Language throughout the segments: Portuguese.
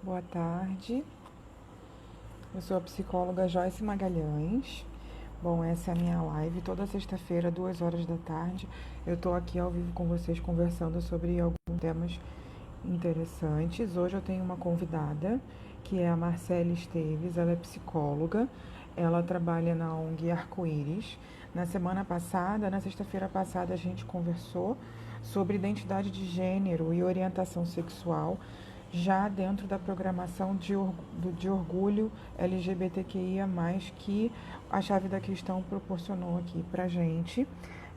Boa tarde, eu sou a psicóloga Joyce Magalhães. Bom, essa é a minha live, toda sexta-feira, 2 horas da tarde. Eu estou aqui ao vivo com vocês conversando sobre alguns temas interessantes. Hoje eu tenho uma convidada, que é a Marcele Esteves, ela é psicóloga, ela trabalha na ONG Arco-Íris. Na semana passada, na sexta-feira passada, a gente conversou sobre identidade de gênero e orientação sexual, já dentro da programação de orgulho LGBTQIA+, que a Chave da Questão proporcionou aqui pra gente.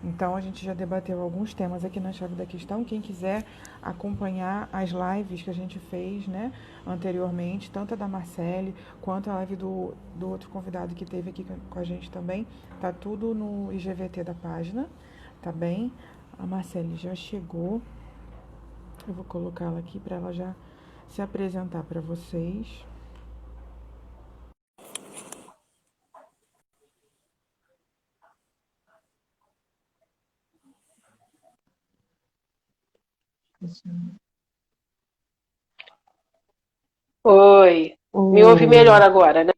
Então, a gente já debateu alguns temas aqui na Chave da Questão. Quem quiser acompanhar as lives que a gente fez, né, anteriormente, tanto a da Marcele quanto a live do outro convidado que teve aqui com a gente também, tá tudo no IGVT da página, tá bem? A Marcele já chegou. Eu vou colocar ela aqui para ela já se apresentar para vocês. Oi, me ouve Oi. melhor agora, né?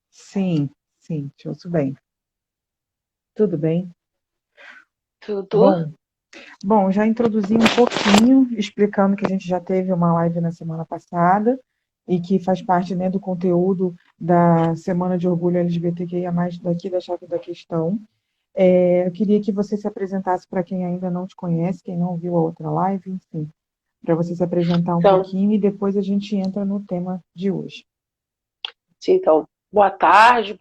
Sim, sim, te ouço bem. Tudo bem? Tudo? Bom, bom, já introduzi um pouquinho, explicando que a gente já teve uma live na semana passada e que faz parte, né, do conteúdo da Semana de Orgulho LGBTQIA+, daqui da Chave da Questão. Eu queria que você se apresentasse para quem ainda não te conhece, quem não viu a outra live, enfim, para você se apresentar um Então, pouquinho e depois a gente entra no tema de hoje. sim, então, boa tarde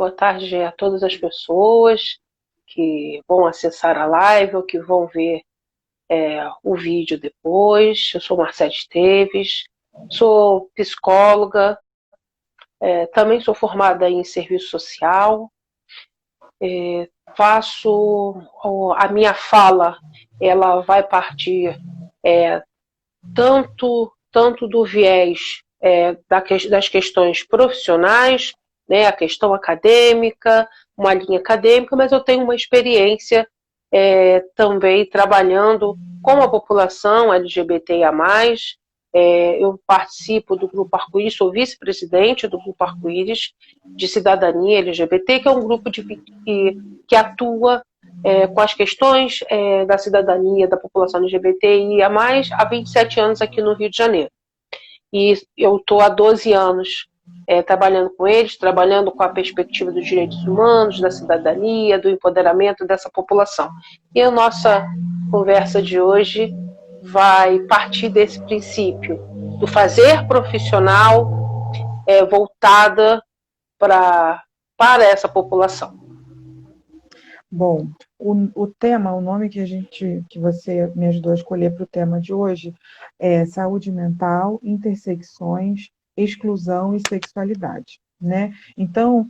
a todas as pessoas que vão acessar a live ou que vão ver o vídeo depois. Eu sou Marcela Esteves, sou psicóloga, também sou formada em serviço social, faço a minha fala, ela vai partir tanto do viés das questões profissionais, né, a questão acadêmica, uma linha acadêmica, mas eu tenho uma experiência também trabalhando com a população LGBTIA+, eu participo do Grupo Arco-Íris, sou vice-presidente do Grupo Arco-Íris de Cidadania LGBT, que é um grupo que atua com as questões da cidadania da população LGBTIA+, há 27 anos aqui no Rio de Janeiro. E eu estou há 12 anos trabalhando com eles, trabalhando com a perspectiva dos direitos humanos, da cidadania, do empoderamento dessa população. E a nossa conversa de hoje vai partir desse princípio, do fazer profissional voltada para essa população. Bom, o tema, o nome que você me ajudou a escolher para o tema de hoje é saúde mental, intersecções, exclusão e sexualidade, né? Então,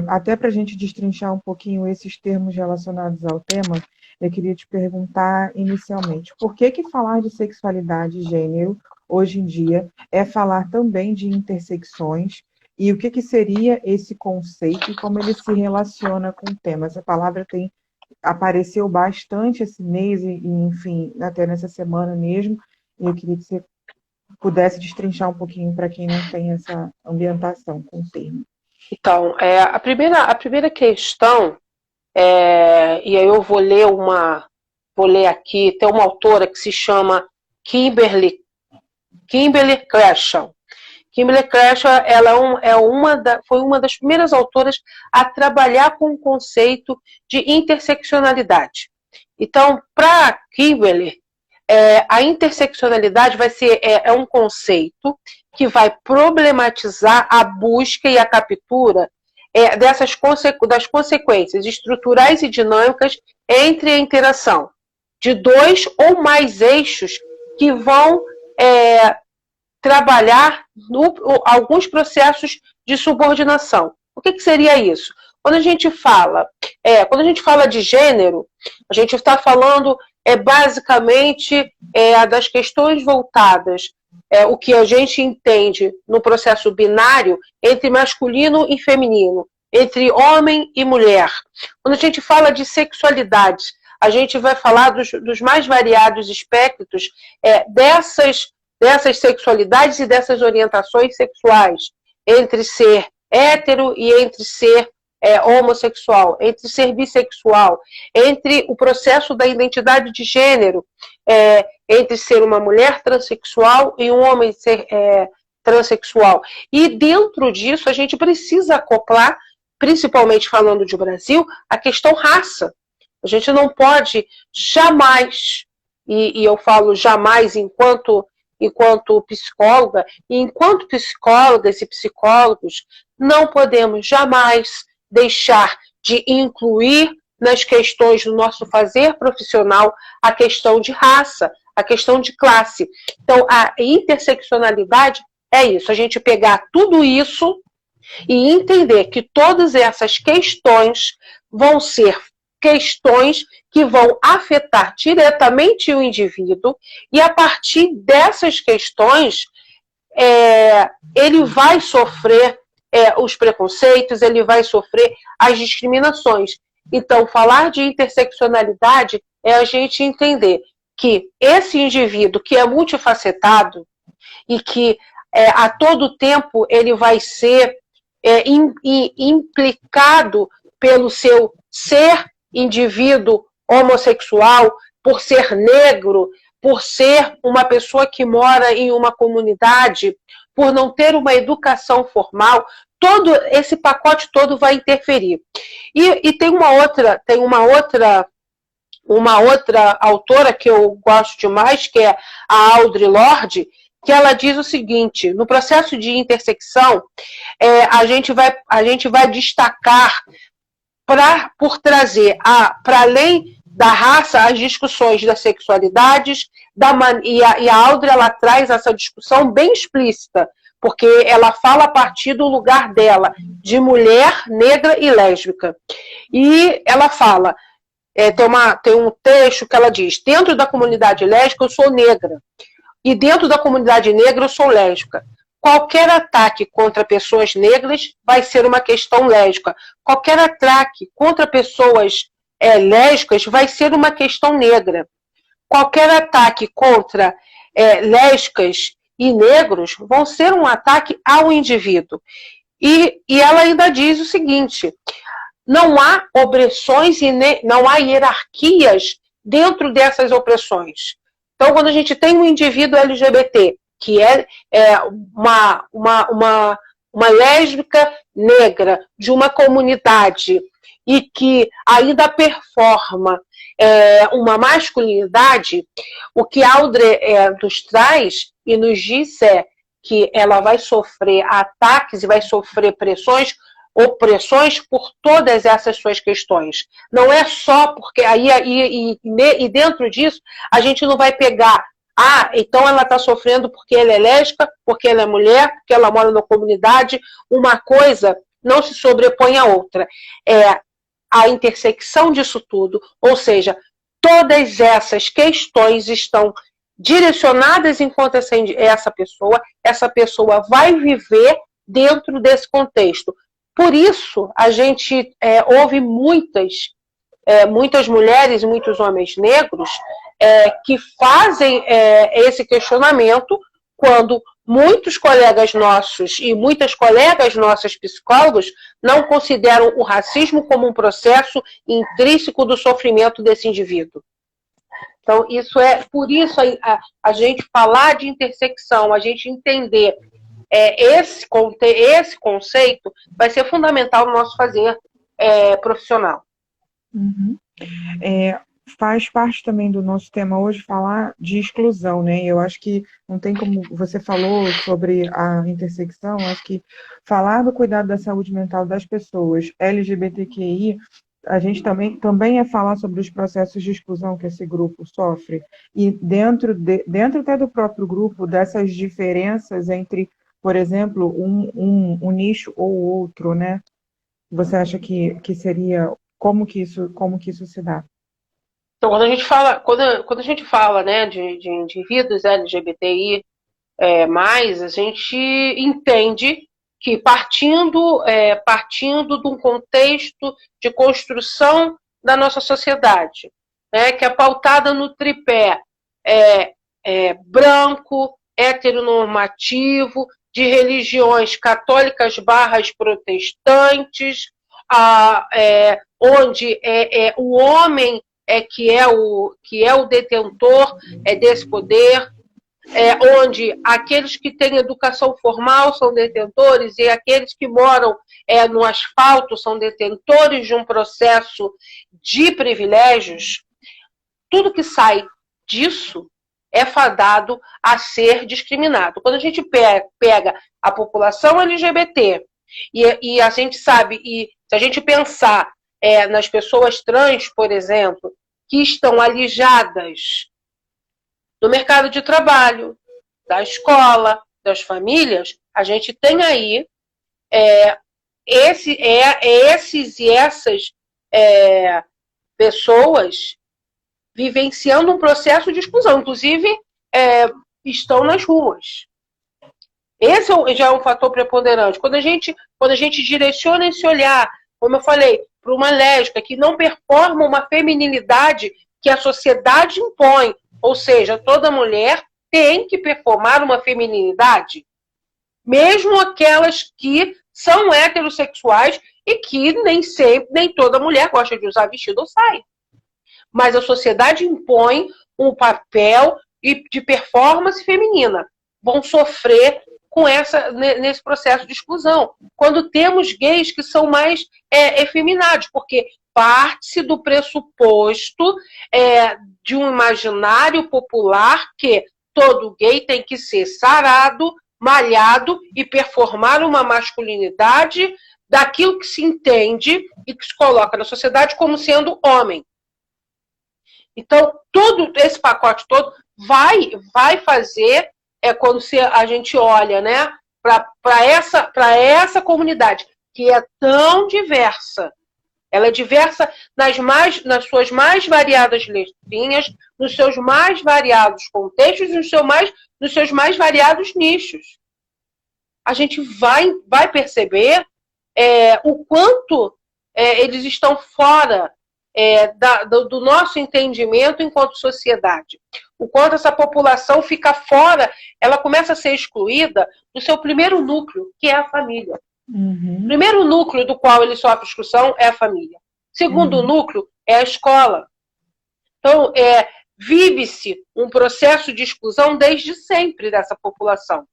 até para a gente destrinchar um pouquinho esses termos relacionados ao tema, eu queria te perguntar inicialmente, por que falar de sexualidade e gênero hoje em dia é falar também de intersecções e o que seria esse conceito e como ele se relaciona com o tema? Essa palavra apareceu bastante esse mês enfim, até nessa semana mesmo. E eu queria que você pudesse destrinchar um pouquinho para quem não tem essa ambientação com o termo. Então, a primeira questão, e aí eu vou ler aqui, tem uma autora que se chama Kimberly Crenshaw. Kimberly Crenshaw foi uma das primeiras autoras a trabalhar com o conceito de interseccionalidade. Então, para Kimberly, a interseccionalidade é um conceito que vai problematizar a busca e a captura das consequências estruturais e dinâmicas entre a interação de dois ou mais eixos que vão trabalhar alguns processos de subordinação. O que seria isso? Quando a gente fala de gênero, a gente está falando basicamente das questões voltadas, o que a gente entende no processo binário entre masculino e feminino, entre homem e mulher. Quando a gente fala de sexualidade, a gente vai falar dos mais variados espectros dessas sexualidades e dessas orientações sexuais, entre ser hétero e entre ser homossexual, entre ser bissexual, entre o processo da identidade de gênero, entre ser uma mulher transexual e um homem transexual. E dentro disso a gente precisa acoplar, principalmente falando de Brasil, a questão raça. A gente não pode jamais, e eu falo jamais enquanto psicóloga, e enquanto psicólogas e psicólogos, não podemos jamais deixar de incluir nas questões do nosso fazer profissional a questão de raça, a questão de classe. Então, a interseccionalidade é isso, a gente pegar tudo isso e entender que todas essas questões vão ser questões que vão afetar diretamente o indivíduo, e a partir dessas questões ele vai sofrer os preconceitos, ele vai sofrer as discriminações. Então, falar de interseccionalidade é a gente entender que esse indivíduo que é multifacetado e que a todo tempo ele vai ser implicado pelo seu ser indivíduo homossexual, por ser negro, por ser uma pessoa que mora em uma comunidade, por não ter uma educação formal, todo esse pacote todo vai interferir. E tem uma outra autora que eu gosto demais, que é a Audre Lorde, que ela diz o seguinte: no processo de intersecção, a gente vai destacar por trazer, para além da raça, as discussões das sexualidades, e a Audre, ela traz essa discussão bem explícita, porque ela fala a partir do lugar dela, de mulher, negra e lésbica. E ela fala, tem um texto que ela diz: dentro da comunidade lésbica eu sou negra, e dentro da comunidade negra eu sou lésbica. Qualquer ataque contra pessoas negras vai ser uma questão lésbica. Qualquer ataque contra pessoas lésbicas vai ser uma questão negra. Qualquer ataque contra lésbicas e negros vão ser um ataque ao indivíduo. E ela ainda diz o seguinte: não há opressões e não há hierarquias dentro dessas opressões. Então, quando a gente tem um indivíduo LGBT, que é uma lésbica negra de uma comunidade e que ainda performa uma masculinidade, o que Audre nos traz e nos diz é que ela vai sofrer ataques e vai sofrer opressões por todas essas suas questões. Não é só porque e dentro disso a gente não vai pegar: então ela está sofrendo porque ela é lésbica, porque ela é mulher, porque ela mora na comunidade. Uma coisa não se sobrepõe à outra. A intersecção disso tudo, ou seja, todas essas questões estão direcionadas enquanto essa pessoa vai viver dentro desse contexto. Por isso, a gente ouve muitas mulheres e muitos homens negros que fazem esse questionamento, quando muitos colegas nossos e muitas colegas nossas psicólogos não consideram o racismo como um processo intrínseco do sofrimento desse indivíduo. Então, por isso a gente falar de intersecção, a gente entender esse conceito vai ser fundamental no nosso fazer profissional. Uhum. Faz parte também do nosso tema hoje falar de exclusão, né? Eu acho que não tem como, você falou sobre a intersecção, acho que falar do cuidado da saúde mental das pessoas LGBTQI, a gente também é falar sobre os processos de exclusão que esse grupo sofre, e dentro até do próprio grupo, dessas diferenças entre, por exemplo, um nicho ou outro, né? Você acha que seria, como que isso se dá? Então, quando a gente fala, né, de indivíduos LGBTI, a gente entende que partindo de um contexto de construção da nossa sociedade, né, que é pautada no tripé branco, heteronormativo, de religiões católicas barras protestantes, onde o homem que é o detentor desse poder, onde aqueles que têm educação formal são detentores e aqueles que moram no asfalto são detentores de um processo de privilégios. Tudo que sai disso é fadado a ser discriminado. Quando a gente pega a população LGBT e a gente sabe, e se a gente pensar nas pessoas trans, por exemplo, que estão alijadas do mercado de trabalho, da escola, das famílias, a gente tem aí esses e essas pessoas vivenciando um processo de exclusão, inclusive estão nas ruas. Esse já é um fator preponderante. Quando a gente direciona esse olhar, como eu falei, para uma lésbica que não performa uma feminilidade que a sociedade impõe, ou seja, toda mulher tem que performar uma feminilidade, mesmo aquelas que são heterossexuais e que nem toda mulher gosta de usar vestido ou saia. Mas a sociedade impõe um papel de performance feminina. Vão sofrer nesse processo de exclusão. Quando temos gays que são mais efeminados, porque parte-se do pressuposto de um imaginário popular que todo gay tem que ser sarado, malhado e performar uma masculinidade daquilo que se entende e que se coloca na sociedade como sendo homem. Então, todo esse pacote todo vai fazer, quando a gente olha, né, para essa comunidade, que é tão diversa. Ela é diversa nas suas mais variadas letrinhas, nos seus mais variados contextos e nos seus mais variados nichos. A gente vai perceber o quanto eles estão fora do nosso entendimento enquanto sociedade. O quanto essa população fica fora, ela começa a ser excluída do seu primeiro núcleo, que é a família. Uhum. O primeiro núcleo do qual ele sofre exclusão é a família. O segundo núcleo é a escola. Então, vive-se um processo de exclusão desde sempre dessa população.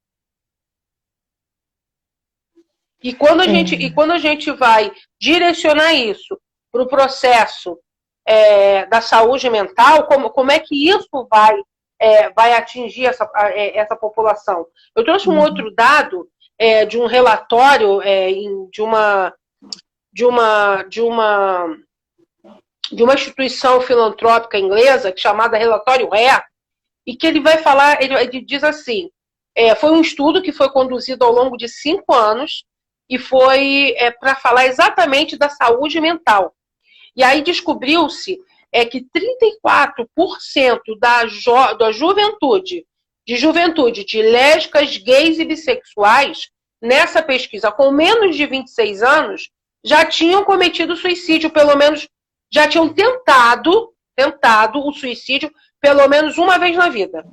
E quando a gente vai direcionar isso para o processo da saúde mental, como é que isso vai atingir essa população? Eu trouxe um outro dado de um relatório de uma instituição filantrópica inglesa chamada Relatório Ré, e que ele vai falar, ele diz assim, foi um estudo que foi conduzido ao longo de 5 anos e foi para falar exatamente da saúde mental. E aí descobriu-se que 34% da juventude de lésbicas, gays e bissexuais, nessa pesquisa, com menos de 26 anos, já tinham cometido suicídio, pelo menos, já tinham tentado o suicídio pelo menos uma vez na vida.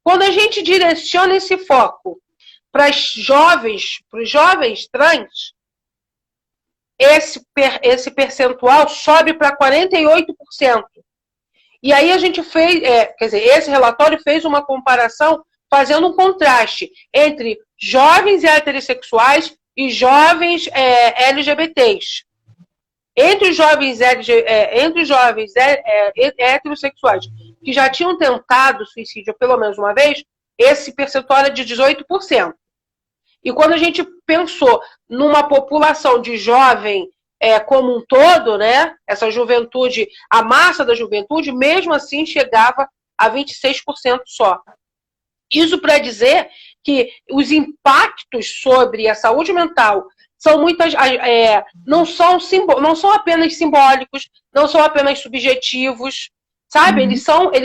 Quando a gente direciona esse foco para os jovens trans, esse percentual sobe para 48%. E aí a gente fez, esse relatório fez uma comparação, fazendo um contraste entre jovens heterossexuais e jovens LGBTs. Entre os jovens heterossexuais que já tinham tentado suicídio pelo menos uma vez, esse percentual é de 18%. E quando a gente pensou numa população de jovem como um todo, né, essa juventude, a massa da juventude, mesmo assim chegava a 26% só. Isso para dizer que os impactos sobre a saúde mental são não são apenas simbólicos, não são apenas subjetivos, sabe? Eles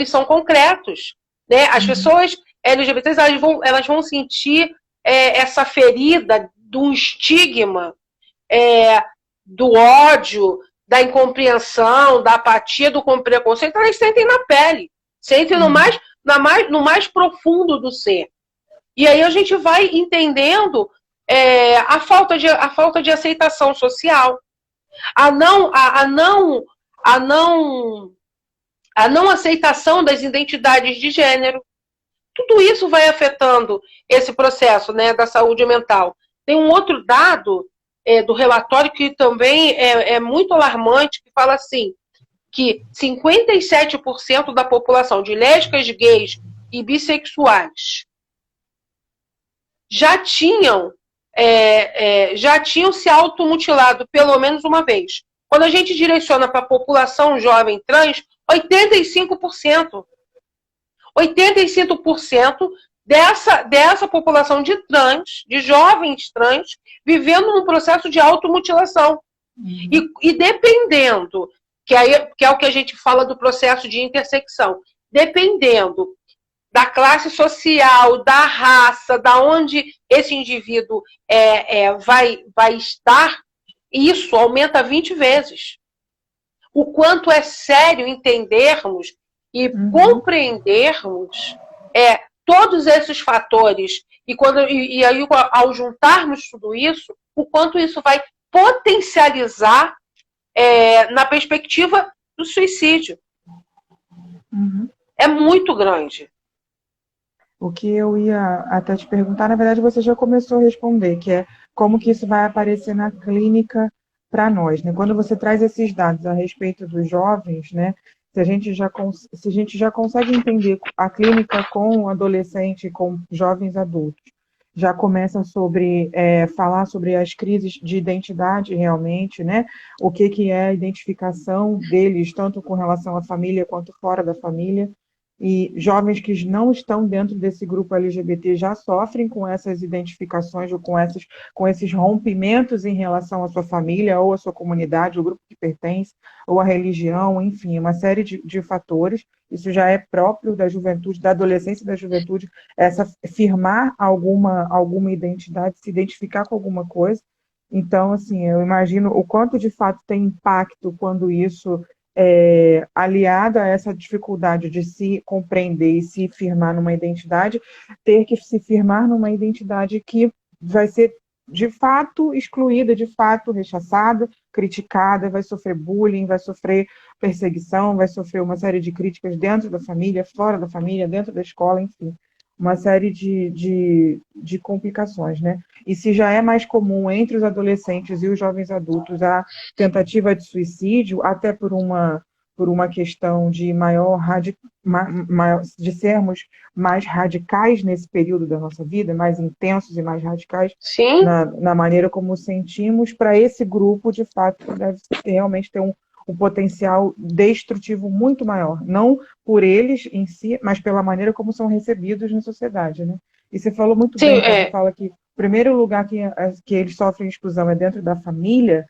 são concretos, né? As pessoas LGBTs, elas vão sentir essa ferida do estigma, do ódio, da incompreensão, da apatia, do preconceito, elas sentem na pele, sentem no mais profundo do ser. E aí a gente vai entendendo a falta de aceitação social, a não, a, não, a, não, a não aceitação das identidades de gênero. Tudo isso vai afetando esse processo, né, da saúde mental. Tem um outro dado do relatório que também é muito alarmante, que fala assim, que 57% da população de lésbicas, gays e bissexuais já tinham se automutilado pelo menos uma vez. Quando a gente direciona para a população jovem trans, 85%. 85% dessa população de trans, de jovens trans, vivendo um processo de automutilação. E dependendo, que é o que a gente fala do processo de intersecção, dependendo da classe social, da raça, da onde esse indivíduo vai estar, isso aumenta 20 vezes. O quanto é sério entendermos e compreendermos todos esses fatores, e aí, ao juntarmos tudo isso, o quanto isso vai potencializar na perspectiva do suicídio. É muito grande. O que eu ia até te perguntar, na verdade, você já começou a responder, que é como que isso vai aparecer na clínica para nós, né? Quando você traz esses dados a respeito dos jovens, né? Se a gente já consegue entender a clínica com adolescente, com jovens adultos, já começa sobre falar sobre as crises de identidade realmente, né? O que é a identificação deles, tanto com relação à família quanto fora da família. E jovens que não estão dentro desse grupo LGBT já sofrem com essas identificações ou com esses rompimentos em relação à sua família ou à sua comunidade, o grupo que pertence, ou à religião, enfim, uma série de fatores. Isso já é próprio da juventude, da adolescência e da juventude, firmar alguma identidade, se identificar com alguma coisa. Então, assim, eu imagino o quanto de fato tem impacto quando isso aliada a essa dificuldade de se compreender e se firmar numa identidade, ter que se firmar numa identidade que vai ser de fato excluída, de fato rechaçada, criticada, vai sofrer bullying, vai sofrer perseguição, vai sofrer uma série de críticas dentro da família, fora da família, dentro da escola, enfim, uma série de complicações, né? E se já é mais comum entre os adolescentes e os jovens adultos a tentativa de suicídio, até por uma questão de de sermos mais radicais nesse período da nossa vida, mais intensos e mais radicais na maneira como sentimos, para esse grupo, de fato, deve realmente ter um potencial destrutivo muito maior, não por eles em si, mas pela maneira como são recebidos na sociedade, né? E você falou muito bem, você fala que o primeiro lugar que eles sofrem exclusão é dentro da família,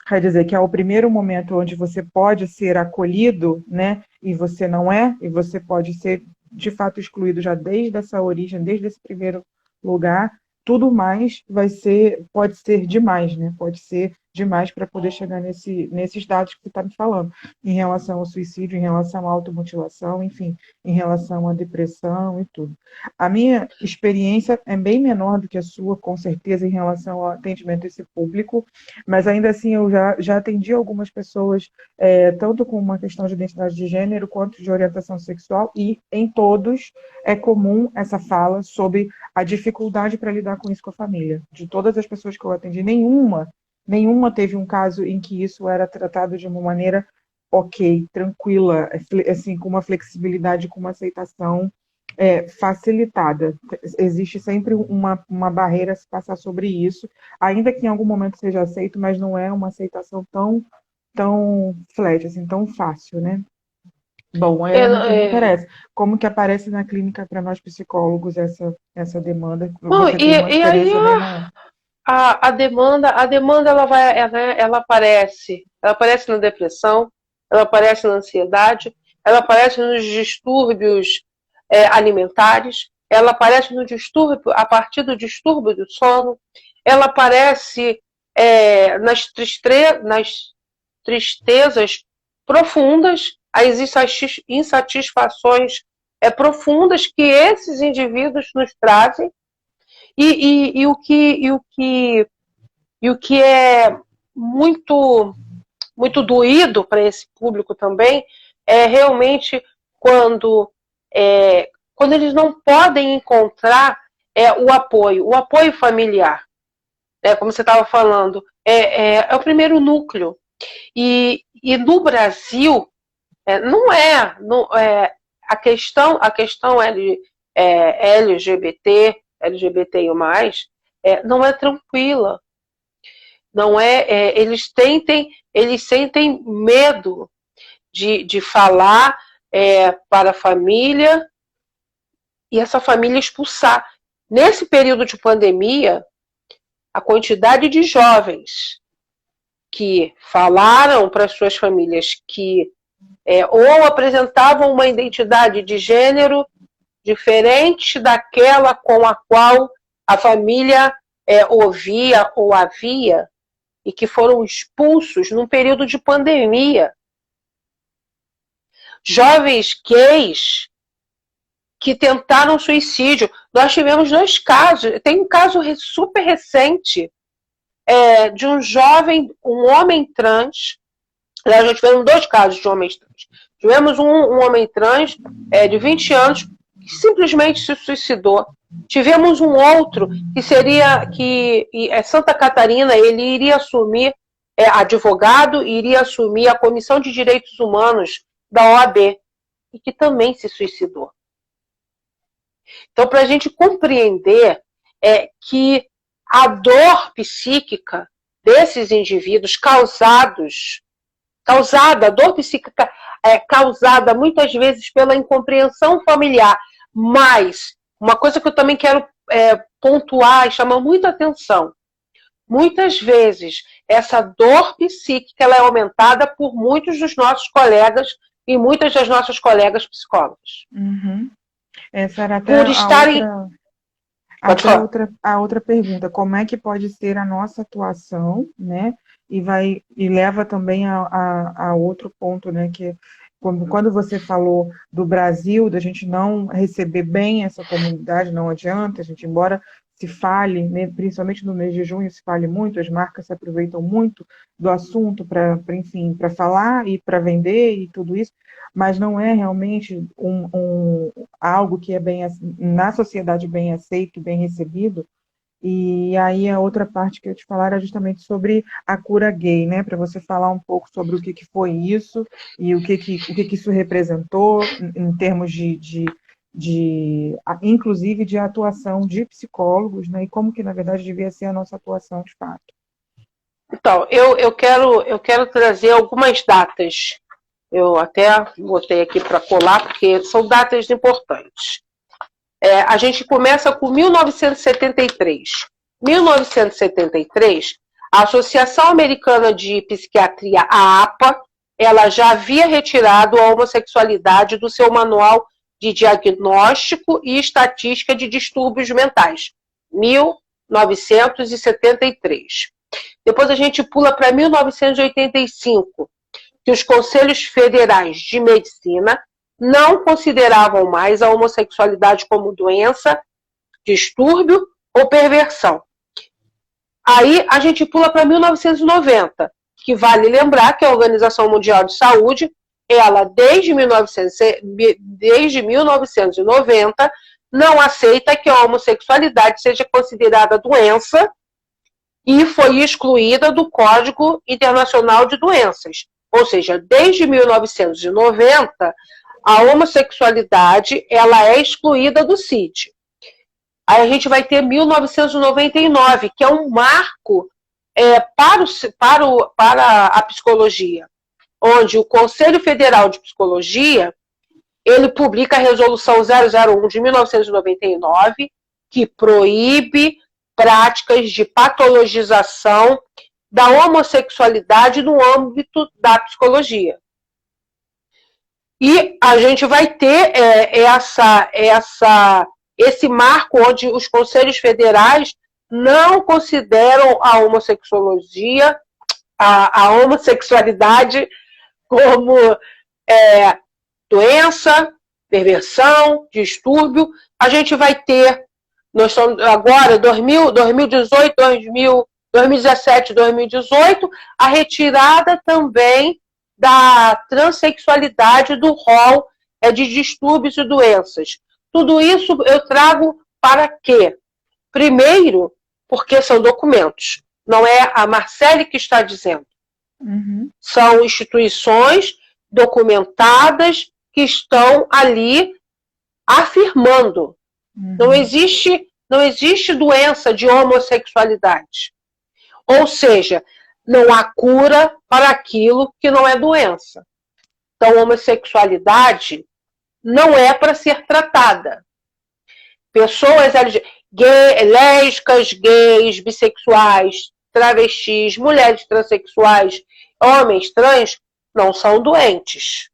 quer dizer que é o primeiro momento onde você pode ser acolhido, né? E você não é, e você pode ser de fato excluído já desde essa origem, desde esse primeiro lugar. Tudo mais pode ser demais, né? Pode ser demais para poder chegar nesses dados que você está me falando, em relação ao suicídio, em relação à automutilação, enfim, em relação à depressão e tudo. A minha experiência é bem menor do que a sua, com certeza, em relação ao atendimento a esse público, mas ainda assim eu já atendi algumas pessoas, tanto com uma questão de identidade de gênero, quanto de orientação sexual, e em todos é comum essa fala sobre a dificuldade para lidar com isso com a família. De todas as pessoas que eu atendi, nenhuma teve um caso em que isso era tratado de uma maneira ok, tranquila, assim, com uma flexibilidade, com uma aceitação facilitada. Existe sempre uma barreira a se passar sobre isso, ainda que em algum momento seja aceito, mas não é uma aceitação tão flat, assim, tão fácil, né? Bom, a minha pergunta era essa. Como que aparece na clínica para nós psicólogos essa demanda? Você tem uma experiência bem maior. A demanda ela aparece na depressão, ela aparece na ansiedade, ela aparece nos distúrbios alimentares, ela aparece no distúrbio a partir do distúrbio do sono, ela aparece nas tristezas profundas, as insatisfações profundas que esses indivíduos nos trazem, E o que é muito, muito doído para esse público também é realmente quando, quando eles não podem encontrar o apoio familiar. Como você estava falando, é o primeiro núcleo. E no Brasil, a questão LGBTI+, não é tranquila. Não eles sentem medo de falar para a família e essa família expulsar. Nesse período de pandemia, a quantidade de jovens que falaram para as suas famílias que ou apresentavam uma identidade de gênero diferente daquela com a qual a família ouvia ou havia, e que foram expulsos num período de pandemia. Jovens gays que tentaram suicídio. Nós tivemos 2 casos. Tem um caso super recente de um jovem, um homem trans. Nós já tivemos 2 casos de homens trans. Tivemos um homem trans de 20 anos que simplesmente se suicidou. Tivemos um outro que é Santa Catarina, ele iria assumir, advogado, iria assumir a Comissão de Direitos Humanos da OAB, e que também se suicidou. Então, para a gente compreender que a dor psíquica desses indivíduos a dor psíquica é causada muitas vezes pela incompreensão familiar, mas uma coisa que eu também quero pontuar e chamar muita atenção, muitas vezes essa dor psíquica ela é aumentada por muitos dos nossos colegas e muitas das nossas colegas psicólogas. Uhum. Essa era até a outra pergunta, como é que pode ser a nossa atuação, né? E leva também a outro ponto, né? Que quando você falou do Brasil, da gente não receber bem essa comunidade, não adianta, a gente, embora se fale, né, principalmente no mês de junho, se fale muito, as marcas se aproveitam muito do assunto para falar e para vender e tudo isso, mas não é realmente algo que é na sociedade bem aceito, bem recebido. E aí a outra parte que eu ia te falar era justamente sobre a cura gay, né? Para você falar um pouco sobre o que foi isso e o que isso representou em termos inclusive de atuação de psicólogos, né? E como que na verdade devia ser a nossa atuação de fato. Então, eu quero trazer algumas datas. Eu até botei aqui para colar, porque são datas importantes. A gente começa com 1973. 1973, a Associação Americana de Psiquiatria, a APA, ela já havia retirado a homossexualidade do seu manual de diagnóstico e estatística de distúrbios mentais. 1973. Depois a gente pula para 1985, que os Conselhos Federais de Medicina não consideravam mais a homossexualidade como doença, distúrbio ou perversão. Aí a gente pula para 1990, que vale lembrar que a Organização Mundial de Saúde, ela desde 1990 não aceita que a homossexualidade seja considerada doença e foi excluída do Código Internacional de Doenças. Ou seja, desde 1990, a homossexualidade ela é excluída do CID. Aí a gente vai ter 1999, que é um marco para a psicologia, onde o Conselho Federal de Psicologia ele publica a Resolução 001 de 1999, que proíbe práticas de patologização da homossexualidade no âmbito da psicologia. E a gente vai ter esse marco onde os conselhos federais não consideram a homossexualidade como doença, perversão, distúrbio. A gente vai ter Nós estamos agora, 2018, 2017, 2018, a retirada também da transexualidade do rol de distúrbios e doenças. Tudo isso eu trago para quê? Primeiro, porque são documentos. Não é a Marcele que está dizendo. Uhum. São instituições documentadas que estão ali afirmando. Uhum. Não existe doença de homossexualidade. Ou seja, não há cura para aquilo que não é doença. Então, homossexualidade não é para ser tratada. Pessoas lésbicas, gays, bissexuais, travestis, mulheres transexuais, homens trans, não são doentes.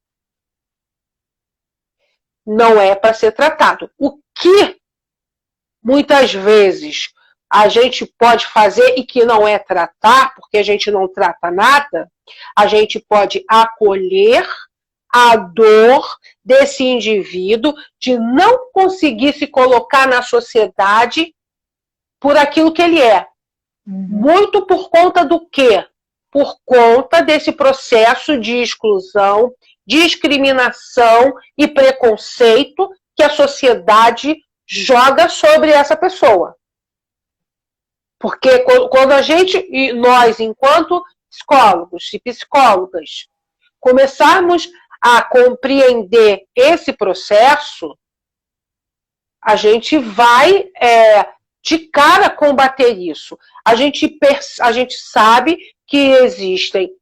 Não é para ser tratado. O que muitas vezes a gente pode fazer e que não é tratar, porque a gente não trata nada, a gente pode acolher a dor desse indivíduo de não conseguir se colocar na sociedade por aquilo que ele é. Uhum. Muito por conta do quê? Por conta desse processo de exclusão, discriminação e preconceito que a sociedade joga sobre essa pessoa. Porque quando a gente, e nós, enquanto psicólogos e psicólogas, começarmos a compreender esse processo, a gente vai de cara combater isso. A gente sabe que existem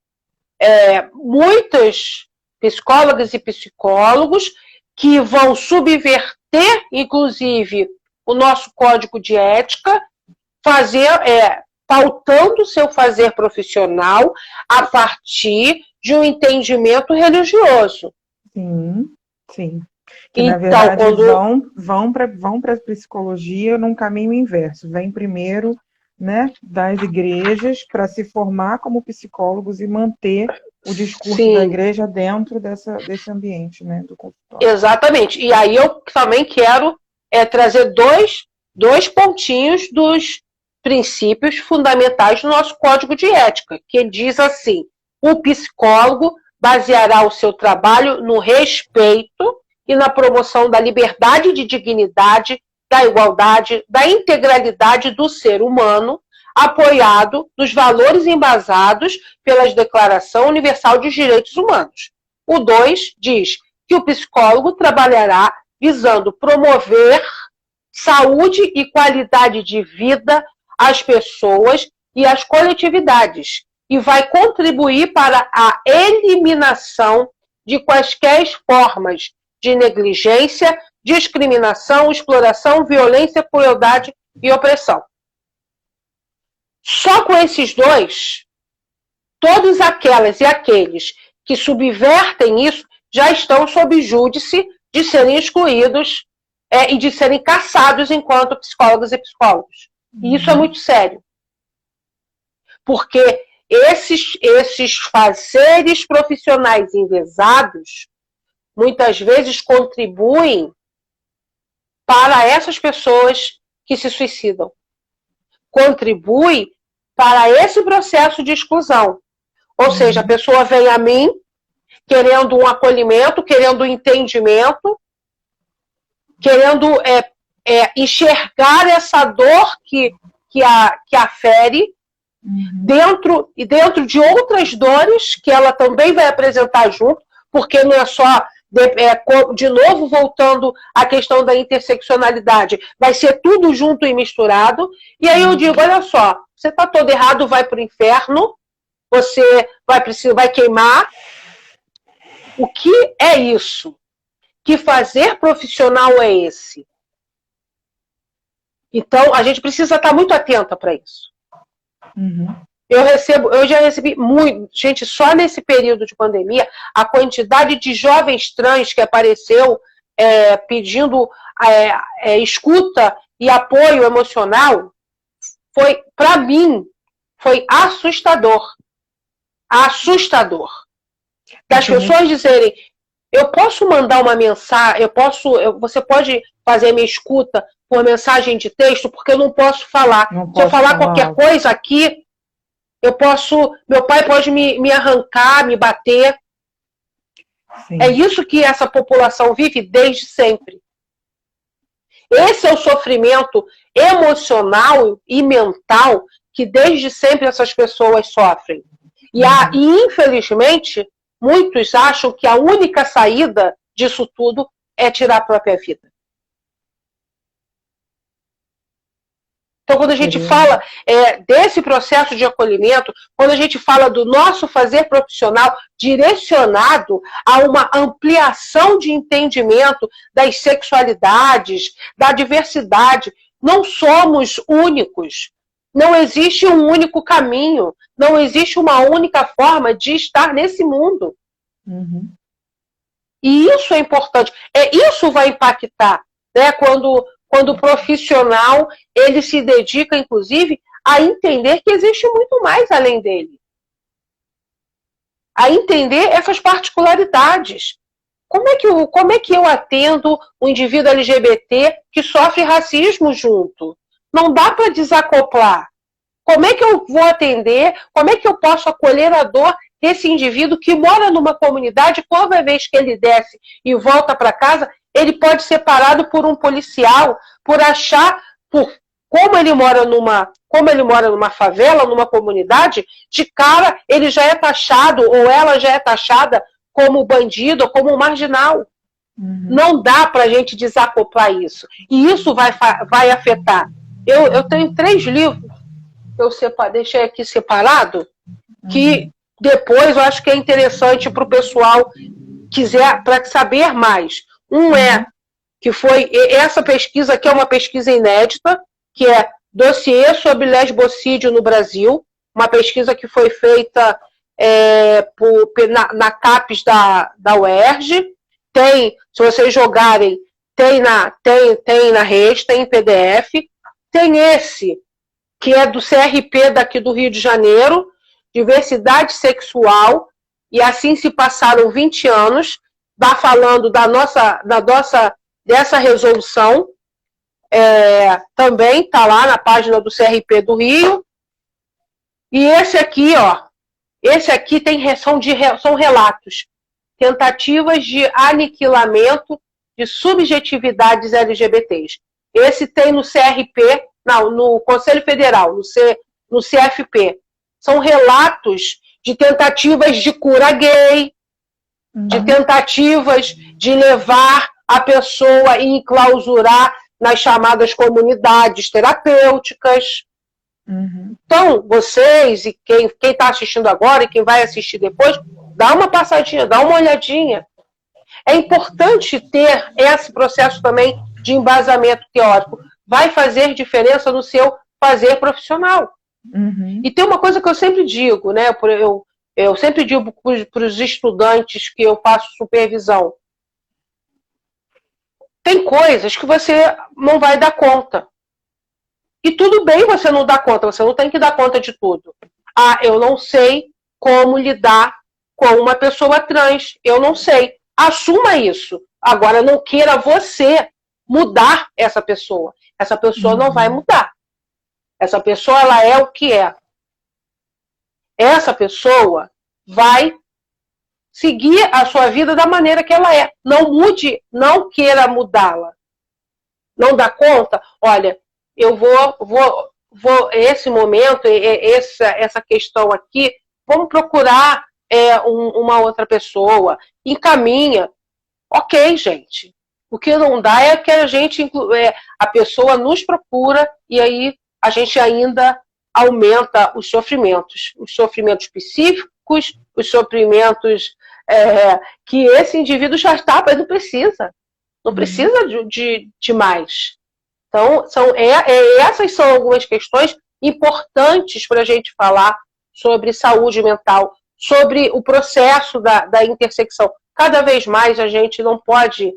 muitas psicólogas e psicólogos que vão subverter, inclusive, o nosso código de ética, pautando o seu fazer profissional a partir de um entendimento religioso. Sim, sim. Que, então, na verdade, vão para a psicologia num caminho inverso. Vem primeiro, né, das igrejas para se formar como psicólogos e manter o discurso sim, da igreja dentro desse ambiente, né, do consultório. Exatamente. E aí eu também quero trazer dois pontinhos dos princípios fundamentais do nosso código de ética, que diz assim: o psicólogo baseará o seu trabalho no respeito e na promoção da liberdade de dignidade, da igualdade, da integralidade do ser humano, apoiado nos valores embasados pela Declaração Universal dos Direitos Humanos. O 2 diz que o psicólogo trabalhará visando promover saúde e qualidade de vida às pessoas e às coletividades, e vai contribuir para a eliminação de quaisquer formas de negligência, discriminação, exploração, violência, crueldade e opressão. Só com esses dois, todos aquelas e aqueles que subvertem isso já estão sob júdice de serem excluídos e de serem caçados enquanto psicólogos e psicólogos. E isso é muito sério. Porque esses fazeres profissionais enviesados muitas vezes contribuem para essas pessoas que se suicidam. Contribui para esse processo de exclusão. Ou seja, a pessoa vem a mim querendo um acolhimento, querendo um entendimento, querendo enxergar essa dor que a fere dentro de outras dores que ela também vai apresentar junto, porque não é só, de novo, voltando à questão da interseccionalidade, vai ser tudo junto e misturado. E aí eu digo, olha só, você está todo errado, vai para o inferno, você vai queimar. O que é isso? Que fazer profissional é esse? Então, a gente precisa estar muito atenta para isso. Uhum. Eu já recebi muito, gente, só nesse período de pandemia, a quantidade de jovens trans que apareceu pedindo escuta e apoio emocional, para mim, foi assustador. Assustador. Das pessoas dizerem, eu posso mandar uma mensagem, você pode fazer minha escuta por mensagem de texto, porque eu não posso falar. Não Se eu posso falar falar qualquer alto. coisa aqui, meu pai pode me arrancar, me bater. Sim. É isso que essa população vive desde sempre. Esse é o sofrimento emocional e mental que desde sempre essas pessoas sofrem. E infelizmente, muitos acham que a única saída disso tudo é tirar a própria vida. Então, quando a gente fala desse processo de acolhimento, quando a gente fala do nosso fazer profissional direcionado a uma ampliação de entendimento das sexualidades, da diversidade, não somos únicos. Não existe um único caminho, não existe uma única forma de estar nesse mundo. E isso é importante. Isso vai impactar, né, quando o profissional ele se dedica, inclusive, a entender que existe muito mais além dele. A entender essas particularidades. Como é que eu atendo um indivíduo LGBT que sofre racismo junto? Não dá para desacoplar. Como é que eu vou atender? Como é que eu posso acolher a dor desse indivíduo que mora numa comunidade, toda vez que ele desce e volta para casa, ele pode ser parado por um policial, por achar, como ele mora numa favela, numa comunidade, de cara ele já é taxado, ou ela já é taxada como bandido, ou como marginal. Não dá para a gente desacoplar isso. E isso vai afetar. Eu tenho 3 livros que eu deixei aqui separado, que depois eu acho que é interessante para o pessoal quiser, para saber mais. Que foi essa pesquisa, que é uma pesquisa inédita, que é Dossiê sobre Lesbocídio no Brasil, uma pesquisa que foi feita na CAPES da UERJ. Se vocês jogarem, tem na rede, tem em PDF. Tem esse, que é do CRP daqui do Rio de Janeiro, Diversidade Sexual, e assim se passaram 20 anos, está falando dessa resolução, também está lá na página do CRP do Rio. E esse aqui são relatos, tentativas de aniquilamento de subjetividades LGBTs. Esse tem no CRP, no Conselho Federal, no CFP. São relatos de tentativas de cura gay, de tentativas de levar a pessoa e enclausurar nas chamadas comunidades terapêuticas. Então, vocês e quem está assistindo agora e quem vai assistir depois, dá uma passadinha, dá uma olhadinha. É importante ter esse processo também de embasamento teórico. Vai fazer diferença no seu fazer profissional. E tem uma coisa que eu sempre digo, né? Eu sempre digo para os estudantes que eu faço supervisão. Tem coisas que você não vai dar conta. E tudo bem você não dar conta, você não tem que dar conta de tudo. Eu não sei como lidar com uma pessoa trans. Eu não sei. Assuma isso. Agora, não queira você mudar essa pessoa. Essa pessoa não vai mudar. Essa pessoa, ela é o que é. Essa pessoa vai seguir a sua vida da maneira que ela é. Não mude, não queira mudá-la. Não dá conta? Olha, eu vou esse momento, essa questão aqui, vamos procurar uma outra pessoa. Encaminha. Ok, gente. O que não dá é que a pessoa nos procura e aí a gente ainda aumenta os sofrimentos psíquicos, os sofrimentos que esse indivíduo já está, mas não precisa. Não precisa de mais. Então, essas são algumas questões importantes para a gente falar sobre saúde mental, sobre o processo da intersecção. Cada vez mais a gente não pode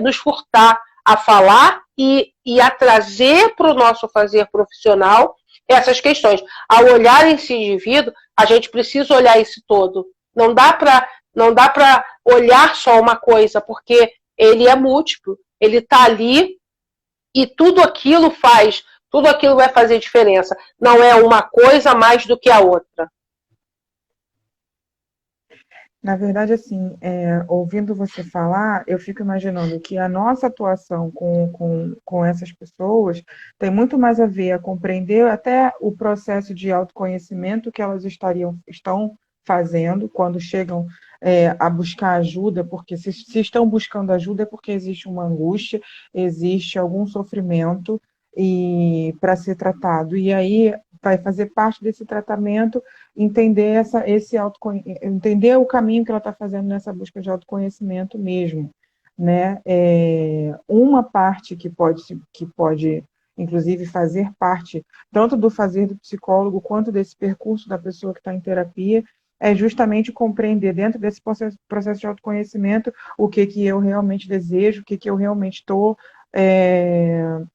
nos furtar a falar e a trazer para o nosso fazer profissional essas questões. Ao olhar esse indivíduo, a gente precisa olhar esse todo. Não dá para olhar só uma coisa, porque ele é múltiplo. Ele está ali e tudo aquilo vai fazer diferença. Não é uma coisa mais do que a outra. Na verdade, assim, ouvindo você falar, eu fico imaginando que a nossa atuação com essas pessoas tem muito mais a ver a compreender até o processo de autoconhecimento que elas estão fazendo quando chegam a buscar ajuda, porque se estão buscando ajuda é porque existe uma angústia, existe algum sofrimento e para ser tratado. E aí vai fazer parte desse tratamento entender entender o caminho que ela está fazendo nessa busca de autoconhecimento mesmo, né? Uma parte que pode, inclusive, fazer parte tanto do fazer do psicólogo quanto desse percurso da pessoa que está em terapia é justamente compreender dentro desse processo de autoconhecimento o que eu realmente desejo, o que eu realmente estou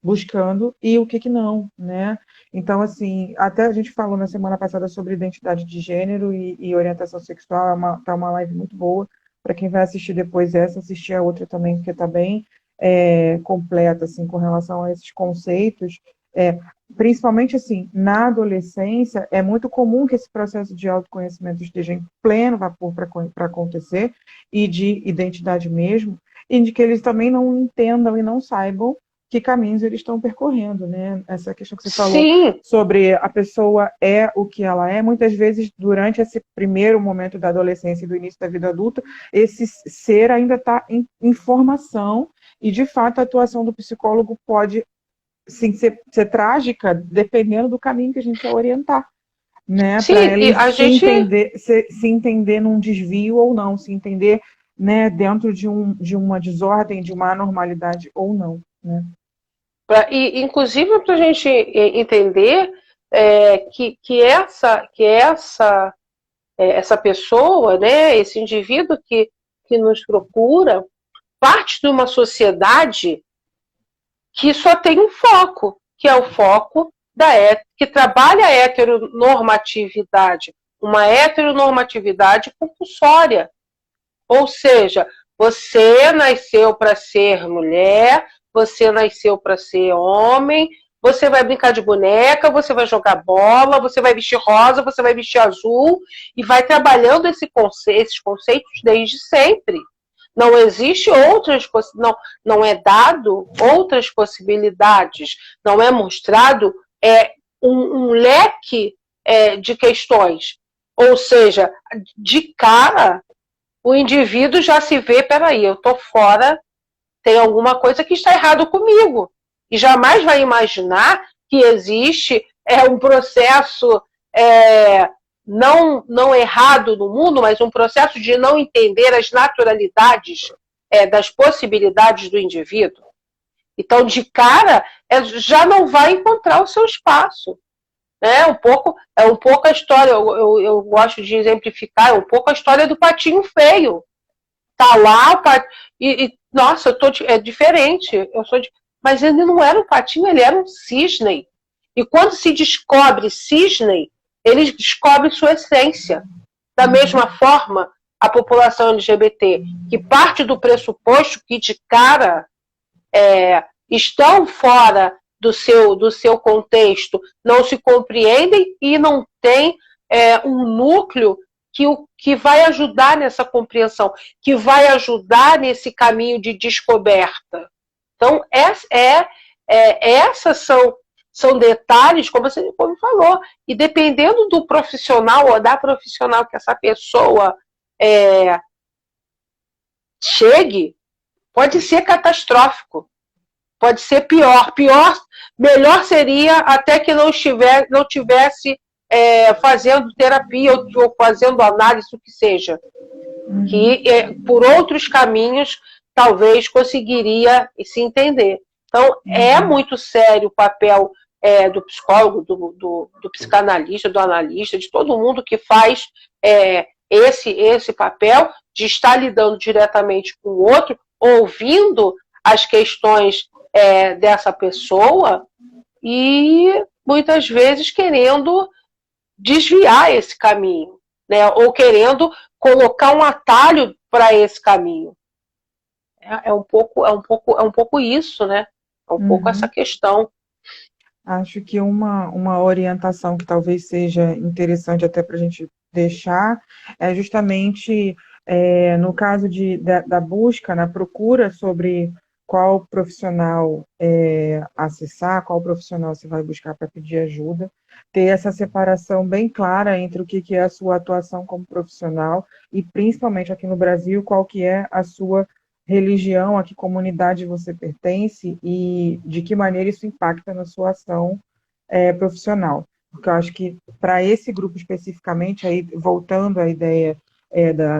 buscando e o que não, né? Então, assim, até a gente falou na semana passada sobre identidade de gênero e orientação sexual, tá uma live muito boa. Para quem vai assistir depois essa, assistir a outra também, porque está bem completa, assim, com relação a esses conceitos. Principalmente, assim, na adolescência, é muito comum que esse processo de autoconhecimento esteja em pleno vapor para acontecer, e de identidade mesmo, e de que eles também não entendam e não saibam que caminhos eles estão percorrendo, né? Essa questão que você falou Sim, sobre a pessoa é o que ela é, muitas vezes durante esse primeiro momento da adolescência e do início da vida adulta, esse ser ainda está em formação e, de fato, a atuação do psicólogo pode sim, ser trágica dependendo do caminho que a gente vai orientar, né? Para sim, ele e a gente se entender num desvio ou não, se entender, né, dentro de uma desordem, de uma anormalidade ou não, né? inclusive para a gente entender essa pessoa, né, esse indivíduo que nos procura, parte de uma sociedade que só tem um foco, que é o foco que trabalha a heteronormatividade, uma heteronormatividade compulsória. Ou seja, você nasceu para ser mulher, você nasceu para ser homem, você vai brincar de boneca, você vai jogar bola, você vai vestir rosa, você vai vestir azul, e vai trabalhando esses conceitos desde sempre. Não existe não é dado outras possibilidades, não é mostrado um leque de questões. Ou seja, de cara, o indivíduo já se vê, peraí, eu estou fora, tem alguma coisa que está errado comigo. E jamais vai imaginar que existe um processo não errado no mundo, mas um processo de não entender as naturalidades das possibilidades do indivíduo. Então, de cara, já não vai encontrar o seu espaço. É um pouco a história, eu gosto de exemplificar, é um pouco a história do patinho feio. Tá lá, nossa, é diferente. Mas ele não era um patinho, ele era um cisne. E quando se descobre cisne, ele descobre sua essência. Da mesma forma, a população LGBT, que parte do pressuposto que de cara estão fora do seu contexto, não se compreendem e não tem um núcleo que vai ajudar nessa compreensão, que vai ajudar nesse caminho de descoberta. Então, essas são detalhes, como você falou, e dependendo do profissional ou da profissional que essa pessoa chegue, pode ser catastrófico, pode ser pior. Melhor seria até que não tivesse fazendo terapia ou fazendo análise, o que seja. Que por outros caminhos talvez conseguiria se entender. Então, é muito sério o papel do psicólogo, do psicanalista, do analista, de todo mundo que faz esse papel de estar lidando diretamente com o outro, ouvindo as questões dessa pessoa e muitas vezes querendo desviar esse caminho, né? Ou querendo colocar um atalho para esse caminho. É um pouco isso, né? É um pouco essa questão. Acho que uma orientação que talvez seja interessante até para a gente deixar é justamente no caso da busca, na procura sobre qual profissional acessar, qual profissional você vai buscar para pedir ajuda, ter essa separação bem clara entre o que é a sua atuação como profissional e, principalmente aqui no Brasil, qual que é a sua religião, a que comunidade você pertence e de que maneira isso impacta na sua ação profissional. Porque eu acho que para esse grupo especificamente, aí, voltando à ideia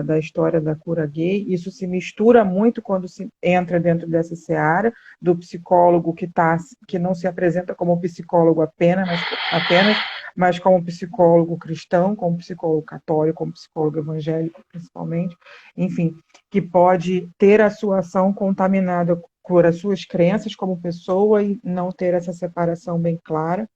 da história da cura gay, isso se mistura muito quando se entra dentro dessa seara do psicólogo que não se apresenta como psicólogo apenas, mas como psicólogo cristão, como psicólogo católico, como psicólogo evangélico, principalmente, enfim, que pode ter a sua ação contaminada por as suas crenças como pessoa e não ter essa separação bem clara.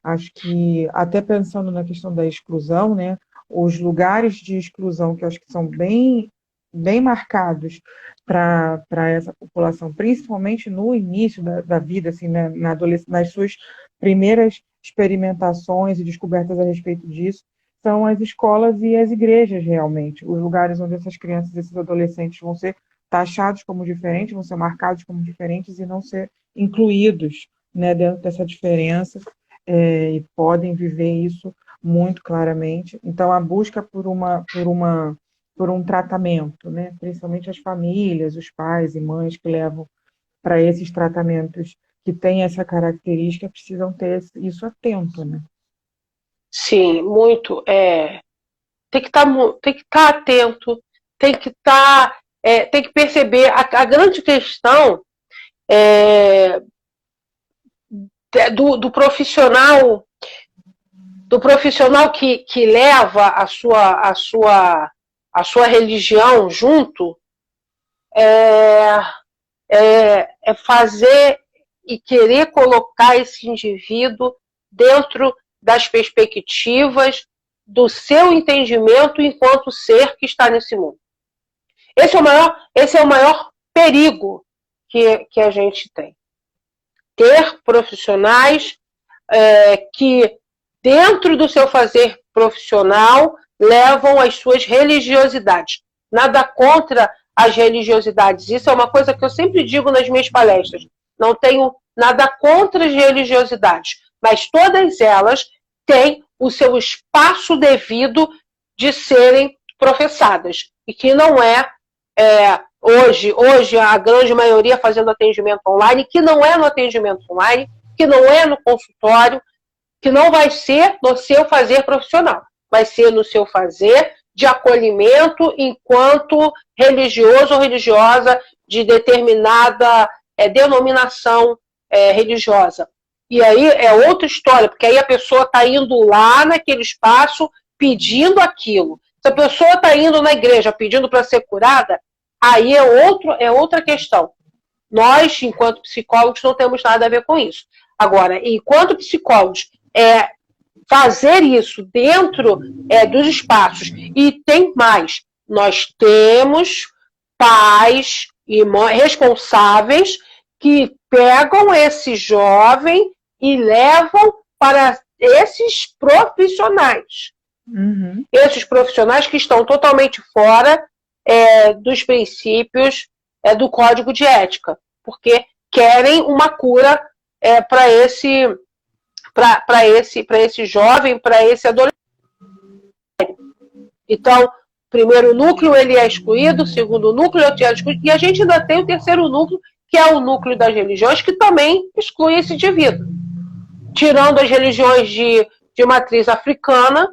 Acho que, até pensando na questão da exclusão, né, os lugares de exclusão que eu acho que são bem, bem marcados para essa população, principalmente no início da vida, assim, né, nas suas primeiras experimentações e descobertas a respeito disso, são as escolas e as igrejas, realmente, os lugares onde essas crianças e esses adolescentes vão ser taxados como diferentes, vão ser marcados como diferentes e não ser incluídos, né, dentro dessa diferença, e podem viver isso muito claramente. Então, a busca por um tratamento, né, principalmente as famílias, os pais e mães que levam para esses tratamentos que têm essa característica, precisam ter isso atento, né? Sim, muito. Tem que estar atento, tem que estar, tem que perceber. A grande questão do profissional que leva a sua religião junto é fazer e querer colocar esse indivíduo dentro das perspectivas do seu entendimento enquanto ser que está nesse mundo. Esse é o maior perigo que a gente tem. Ter profissionais que, dentro do seu fazer profissional, levam as suas religiosidades. Nada contra as religiosidades. Isso é uma coisa que eu sempre digo nas minhas palestras. Não tenho nada contra as religiosidades, mas todas elas têm o seu espaço devido de serem professadas. E que não hoje a grande maioria fazendo atendimento online, que não é no atendimento online, que não é no consultório, que não vai ser no seu fazer profissional, vai ser no seu fazer de acolhimento enquanto religioso ou religiosa de determinada denominação religiosa. E aí é outra história, porque aí a pessoa está indo lá naquele espaço pedindo aquilo. Se a pessoa está indo na igreja pedindo para ser curada, aí é outra questão. Nós, enquanto psicólogos, não temos nada a ver com isso. Agora, enquanto psicólogos, fazer isso dentro dos espaços. E tem mais. Nós temos pais e responsáveis que pegam esse jovem e levam para esses profissionais. Uhum. Esses profissionais que estão totalmente fora dos princípios do código de ética, porque querem uma cura para esse jovem, para esse adolescente. Então, primeiro núcleo ele é excluído, segundo núcleo é excluído, e a gente ainda tem o terceiro núcleo, que é o núcleo das religiões, que também exclui esse indivíduo. Tirando as religiões de matriz africana,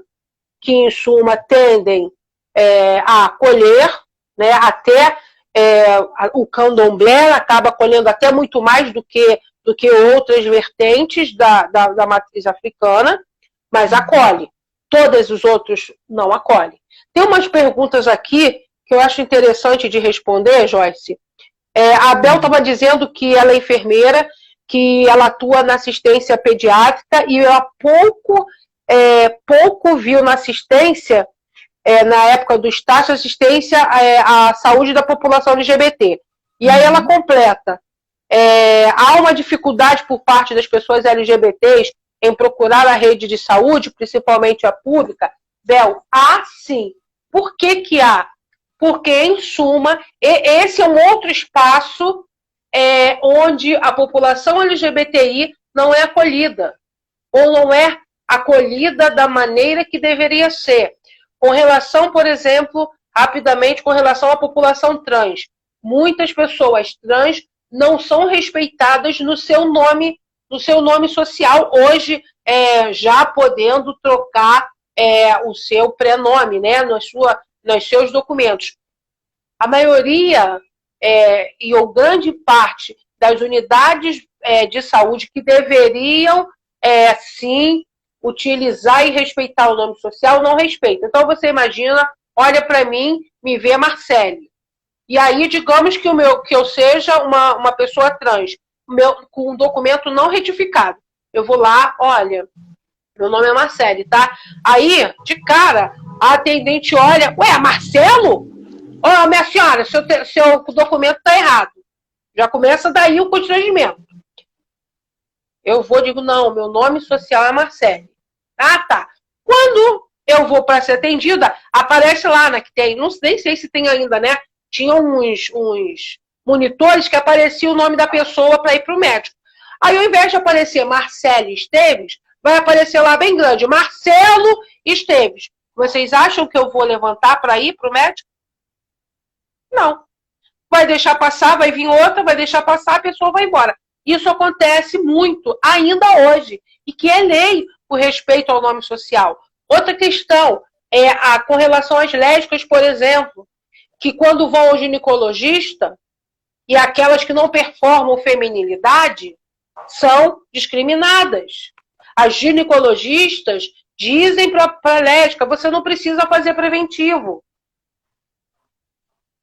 que em suma tendem a acolher, né, até o candomblé acaba acolhendo até muito mais do que outras vertentes da matriz africana, mas acolhe. Todos os outros não acolhem. Tem umas perguntas aqui que eu acho interessante de responder, Joyce. A Bel estava dizendo que ela é enfermeira, que ela atua na assistência pediátrica e ela pouco viu na assistência, na época do estágio, assistência à saúde da população LGBT. E aí ela completa, Há uma dificuldade por parte das pessoas LGBTs em procurar a rede de saúde, principalmente a pública? Bel, há sim. Por que que há? Porque, em suma, esse é um outro espaço onde a população LGBTI não é acolhida, ou não é acolhida da maneira que deveria ser. Com relação, por exemplo, rapidamente, com relação à população trans, muitas pessoas trans não são respeitadas no seu nome social, hoje já podendo trocar o seu prenome, né, nos seus documentos. A maioria ou grande parte das unidades de saúde que deveriam, sim, utilizar e respeitar o nome social, não respeita. Então, você imagina, olha para mim, me vê Marcele. E aí, digamos que eu seja uma pessoa trans, com um documento não retificado. Eu vou lá, olha, meu nome é Marcele, tá? Aí, de cara, a atendente olha, ué, Marcelo? Ô, minha senhora, seu documento tá errado. Já começa daí o constrangimento. Eu digo, não, meu nome social é Marcele. Ah, tá. Quando eu vou para ser atendida, aparece lá, né, que tem, nem sei se tem ainda, né? Tinha uns monitores que aparecia o nome da pessoa para ir para o médico. Aí, ao invés de aparecer Marcele Esteves, vai aparecer lá bem grande, Marcelo Esteves. Vocês acham que eu vou levantar para ir para o médico? Não. Vai deixar passar, vai vir outra, vai deixar passar, a pessoa vai embora. Isso acontece muito, ainda hoje, e que é lei o respeito ao nome social. Outra questão com relação às lésbicas, por exemplo, que quando vão ao ginecologista, e aquelas que não performam feminilidade, são discriminadas. As ginecologistas dizem para a lésbica, você não precisa fazer preventivo.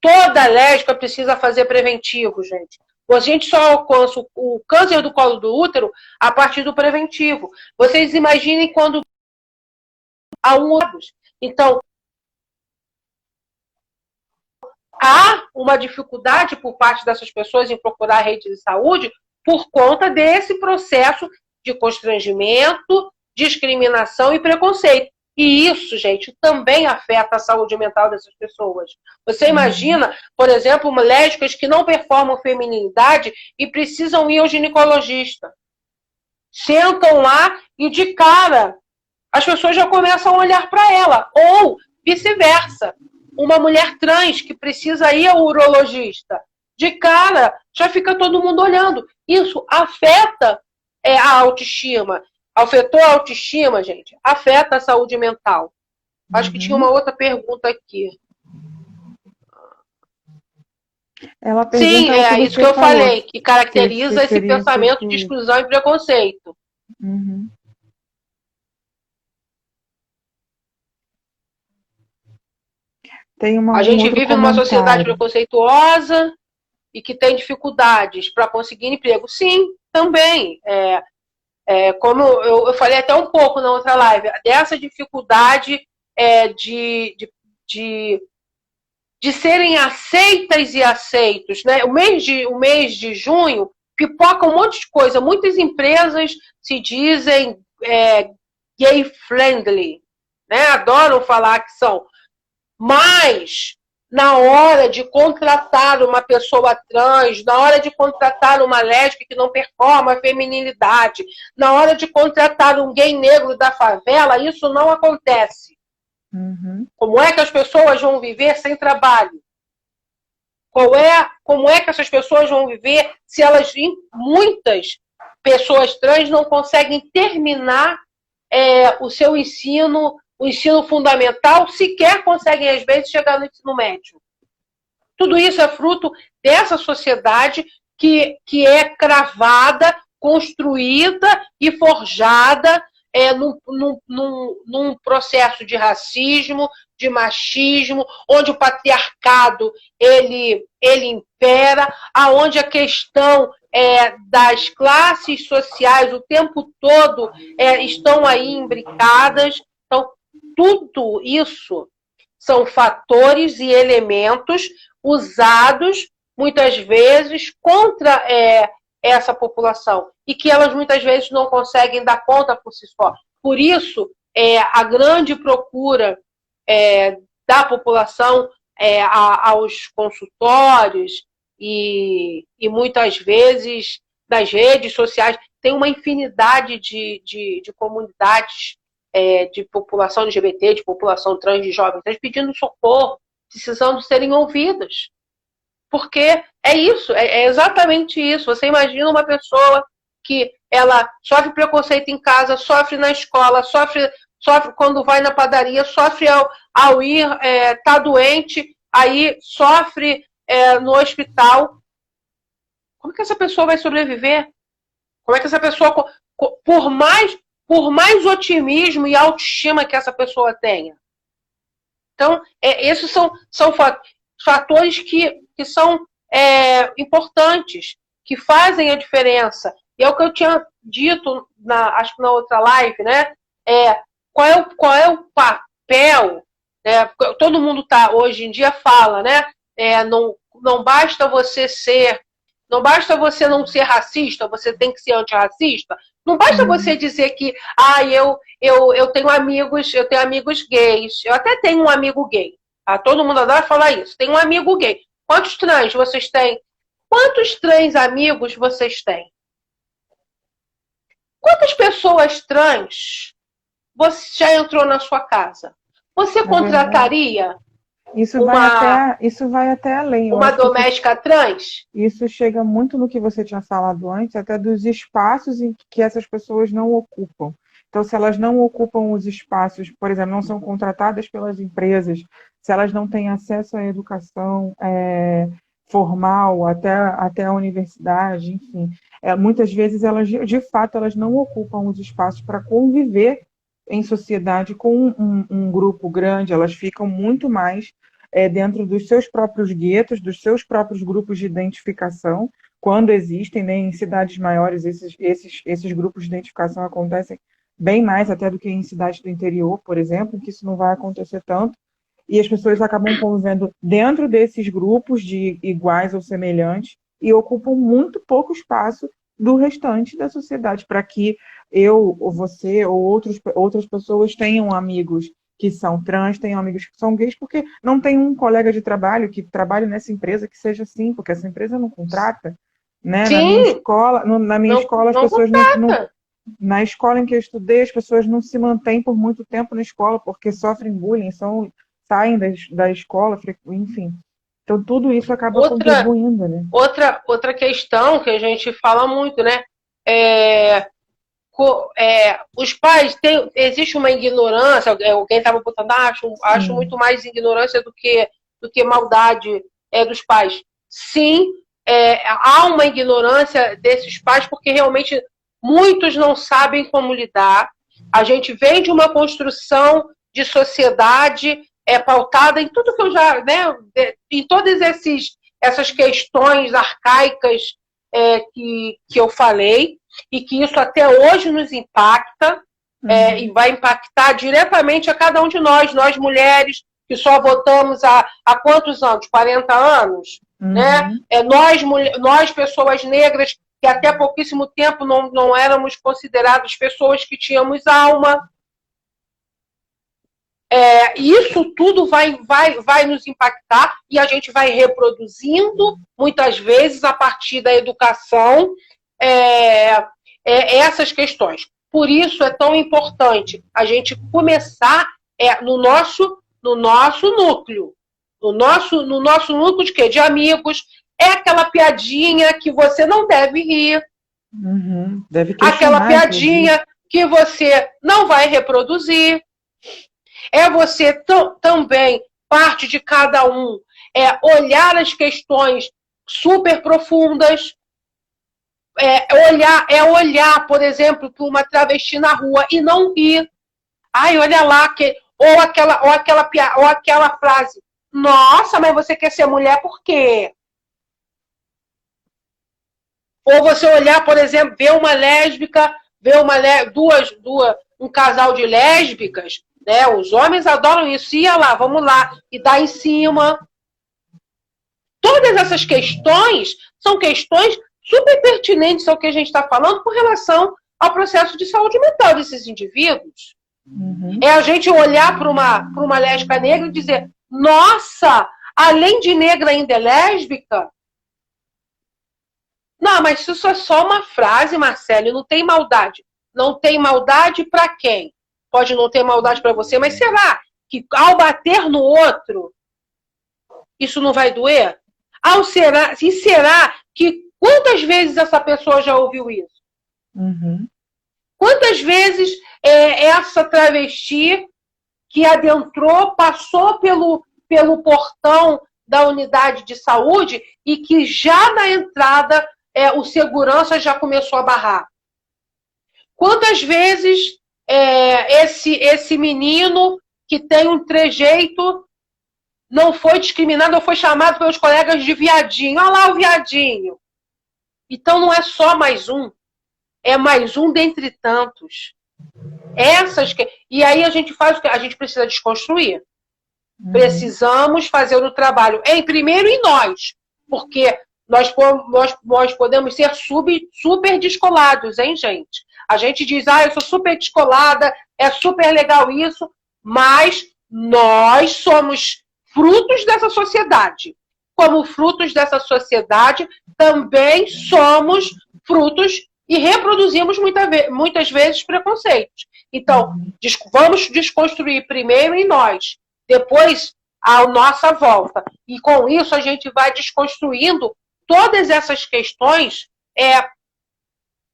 Toda lésbica precisa fazer preventivo, gente. A gente só alcança o câncer do colo do útero a partir do preventivo. Vocês imaginem quando há Então, há uma dificuldade por parte dessas pessoas em procurar a rede de saúde por conta desse processo de constrangimento, discriminação e preconceito. E isso, gente, também afeta a saúde mental dessas pessoas. Você imagina, por exemplo, lésbicas que não performam feminilidade e precisam ir ao ginecologista. Sentam lá e, de cara, as pessoas já começam a olhar para ela. Ou vice-versa. Uma mulher trans que precisa ir ao urologista. De cara, já fica todo mundo olhando. Isso afeta a autoestima. Afetou a autoestima, gente? Afeta a saúde mental. Acho que tinha uma outra pergunta aqui. Ela Sim, é isso que eu falei, que caracteriza esse pensamento de exclusão e preconceito. Uhum. A gente vive numa sociedade preconceituosa e que tem dificuldades para conseguir emprego. Sim, também. Como eu falei até um pouco na outra live, dessa dificuldade de serem aceitas e aceitos, né? O mês de junho pipoca um monte de coisa. Muitas empresas se dizem gay friendly, né? Adoram falar que são. Mas, na hora de contratar uma pessoa trans, na hora de contratar uma lésbica que não performa a feminilidade, na hora de contratar um gay negro da favela, isso não acontece. Uhum. Como é que as pessoas vão viver sem trabalho? Como é que essas pessoas vão viver se muitas pessoas trans não conseguem terminar o seu ensino, o ensino fundamental, sequer conseguem, às vezes, chegar no ensino médio. Tudo isso é fruto dessa sociedade que é cravada, construída e forjada num processo de racismo, de machismo, onde o patriarcado ele impera, aonde a questão das classes sociais o tempo todo estão aí imbricadas. Então, tudo isso são fatores e elementos usados muitas vezes, contra essa população, e que elas muitas vezes não conseguem dar conta por si só. Por isso, a grande procura da população aos consultórios e muitas vezes nas redes sociais. Tem uma infinidade de comunidades de população LGBT, de população trans, de jovens trans, pedindo socorro, precisando serem ouvidas. Porque é isso, é exatamente isso. Você imagina uma pessoa que ela sofre preconceito em casa, sofre na escola, sofre quando vai na padaria, sofre ao ir, tá doente, aí sofre no hospital. Como é que essa pessoa vai sobreviver? Como é que essa pessoa, por mais otimismo e autoestima que essa pessoa tenha? Então, esses são fatores que são importantes, que fazem a diferença. E é o que eu tinha dito, acho que na outra live, né? Qual é o papel? Todo mundo hoje em dia fala, né? Não basta você não ser racista, você tem que ser antirracista. Não basta você dizer que eu tenho amigos gays. Eu até tenho um amigo gay. Tá? Todo mundo adora falar isso. Tem um amigo gay. Quantos trans vocês têm? Quantos trans amigos vocês têm? Quantas pessoas trans você já entrou na sua casa? Você contrataria isso vai até além. Uma doméstica trans? Isso chega muito no que você tinha falado antes, até dos espaços em que essas pessoas não ocupam. Então, se elas não ocupam os espaços, por exemplo, não são contratadas pelas empresas, se elas não têm acesso à educação formal, até a universidade, enfim, muitas vezes elas, de fato, elas não ocupam os espaços para conviver em sociedade com um grupo grande, elas ficam muito mais dentro dos seus próprios guetos, dos seus próprios grupos de identificação, quando existem, né, em cidades maiores, esses grupos de identificação acontecem bem mais até do que em cidades do interior, por exemplo, que isso não vai acontecer tanto, e as pessoas acabam convivendo dentro desses grupos de iguais ou semelhantes e ocupam muito pouco espaço do restante da sociedade, para que eu, ou você, ou outras pessoas tenham amigos que são trans, tenham amigos que são gays, porque não tem um colega de trabalho que trabalhe nessa empresa que seja assim, porque essa empresa não contrata, né? Sim. Na minha escola as pessoas não. Na escola em que eu estudei, as pessoas não se mantêm por muito tempo na escola, porque sofrem bullying, saem da escola, enfim. Então, tudo isso acaba contribuindo, né? Outra questão que a gente fala muito, né? Os pais existe uma ignorância, alguém estava botando, acho muito mais ignorância do que maldade dos pais. Sim, há uma ignorância desses pais, porque realmente muitos não sabem como lidar. A gente vem de uma construção de sociedade pautada em tudo que eu já, né, em todas essas questões arcaicas que eu falei, e que isso até hoje nos impacta, e vai impactar diretamente a cada um de nós mulheres, que só votamos há quantos anos? 40 anos? Né? Nós, pessoas negras, que até pouquíssimo tempo não éramos consideradas pessoas que tínhamos alma. Isso tudo vai nos impactar, e a gente vai reproduzindo, muitas vezes, a partir da educação, essas questões. Por isso é tão importante a gente começar no nosso núcleo. No nosso núcleo de quê? De amigos. É aquela piadinha que você não deve rir. Deve aquela piadinha que você não vai reproduzir. Você também, parte de cada um, olhar as questões super profundas, olhar, por exemplo, para uma travesti na rua e não rir. Ai, olha lá, ou aquela frase, nossa, mas você quer ser mulher por quê? Ou você olhar, por exemplo, ver uma lésbica, um casal de lésbicas, né? Os homens adoram isso, ia lá, vamos lá, e dá em cima. todas essas questões são questões super pertinentes ao que a gente está falando com relação ao processo de saúde mental desses indivíduos. É a gente olhar para uma lésbica negra e dizer, nossa, além de negra ainda é lésbica? Não, mas isso é só uma frase, Marcelo, não tem maldade. Não tem maldade para quem? Pode não ter maldade para você, mas será que ao bater no outro, isso não vai doer? E será que quantas vezes essa pessoa já ouviu isso? Quantas vezes essa travesti que adentrou, passou pelo portão da unidade de saúde e que já na entrada o segurança já começou a barrar? Quantas vezes esse menino que tem um trejeito não foi discriminado ou foi chamado pelos colegas de viadinho? Olha lá o viadinho. Então não é só mais um, é mais um dentre tantos. E aí a gente faz o que? A gente precisa desconstruir. Precisamos fazer o trabalho primeiro em nós, porque nós podemos ser super descolados, hein, gente? A gente diz, eu sou super descolada, é super legal isso, mas nós somos frutos dessa sociedade. Como frutos dessa sociedade, também somos frutos e reproduzimos muitas vezes preconceitos. Então, vamos desconstruir primeiro em nós, depois à nossa volta. E com isso a gente vai desconstruindo todas essas questões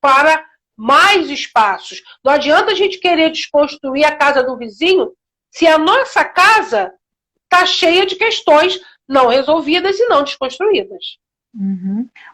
para mais espaços. Não adianta a gente querer desconstruir a casa do vizinho se a nossa casa está cheia de questões não resolvidas e não desconstruídas.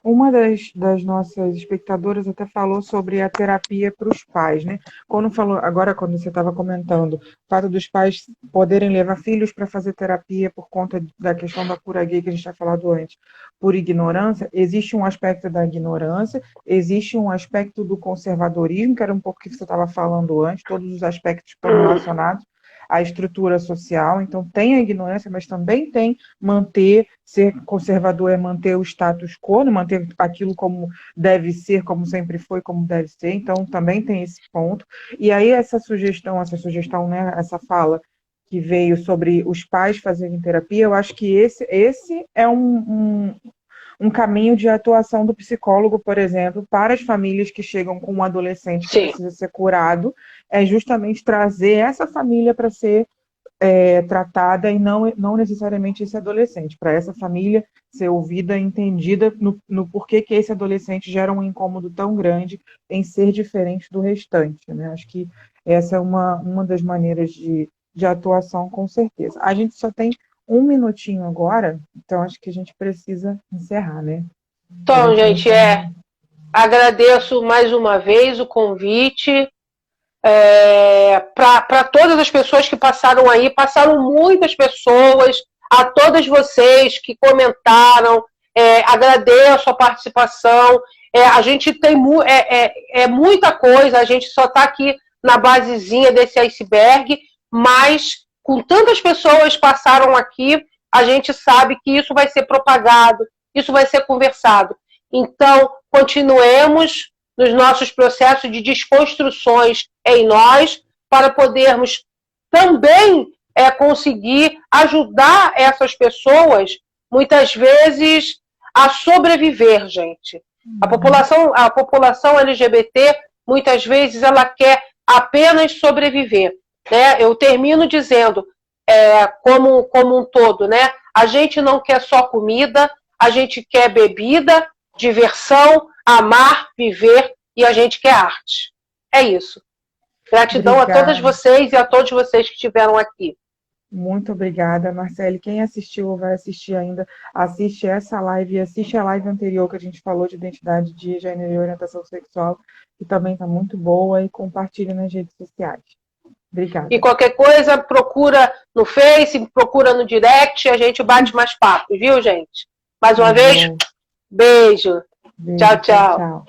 Uma das nossas espectadoras até falou sobre a terapia para os pais, né? Quando você estava comentando o fato dos pais poderem levar filhos para fazer terapia por conta da questão da cura gay que a gente tinha falado antes, por ignorância, existe um aspecto da ignorância, existe um aspecto do conservadorismo, que era um pouco o que você estava falando antes, todos os aspectos estão relacionados à estrutura social. Então tem a ignorância, mas também tem ser conservador é manter o status quo, né? Manter aquilo como deve ser, como sempre foi, como deve ser. Então também tem esse ponto. E aí essa sugestão, né, essa fala que veio sobre os pais fazerem terapia, eu acho que esse é um caminho de atuação do psicólogo, por exemplo, para as famílias que chegam com um adolescente que precisa ser curado, é justamente trazer essa família para ser tratada e não necessariamente esse adolescente, para essa família ser ouvida e entendida no porquê que esse adolescente gera um incômodo tão grande em ser diferente do restante, né? Acho que essa é uma das maneiras de atuação, com certeza. A gente só tem 1 minutinho agora, então acho que a gente precisa encerrar, né? Então, gente, agradeço mais uma vez o convite para todas as pessoas que passaram aí, passaram muitas pessoas, a todas vocês que comentaram, agradeço a participação, a gente tem muita coisa, a gente só está aqui na basezinha desse iceberg, mas com tantas pessoas passaram aqui, a gente sabe que isso vai ser propagado, isso vai ser conversado. Então, continuemos nos nossos processos de desconstruções em nós, para podermos também conseguir ajudar essas pessoas, muitas vezes, a sobreviver, gente. A população LGBT, muitas vezes, ela quer apenas sobreviver, né? Eu termino dizendo, como um todo, né? A gente não quer só comida, a gente quer bebida, diversão, amar, viver, e a gente quer arte. É isso. Gratidão a todas vocês e a todos vocês que estiveram aqui. Muito obrigada, Marcele. Quem assistiu ou vai assistir ainda, assiste essa live e assiste a live anterior que a gente falou de identidade de gênero e orientação sexual, que também está muito boa, e compartilhe nas redes sociais. Obrigada. E qualquer coisa, procura no Face, procura no direct, a gente bate mais papo, viu, gente? Mais uma vez, beijo. Tchau, tchau.